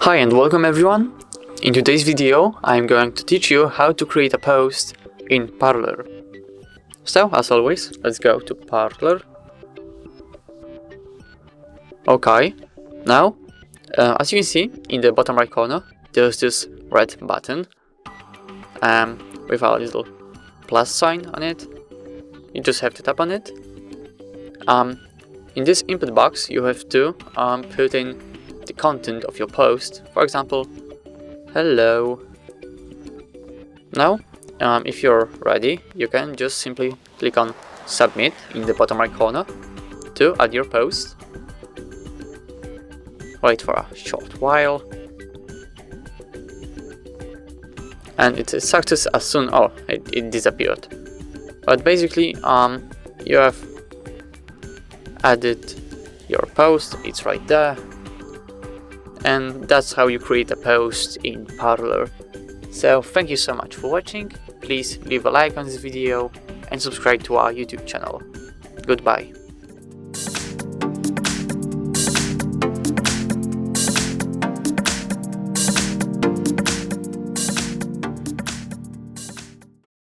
Hi and welcome everyone. In today's video I'm going to teach you how to create a post in Parler. So as always, let's go to Parler. Okay, now as you can see in the bottom right corner there's this red button with a little plus sign on it. You just have to tap on it. In this input box you have to put in the content of your post. For example, hello. Now if you're ready, you can just simply click on submit in the bottom right corner to add your post. Wait for a short while and it's a success as soon it disappeared. But basically you have added your post, it's right there. And that's how you create a post in Parler. So thank you so much for watching. Please leave a like on this video and subscribe to our YouTube channel. Goodbye.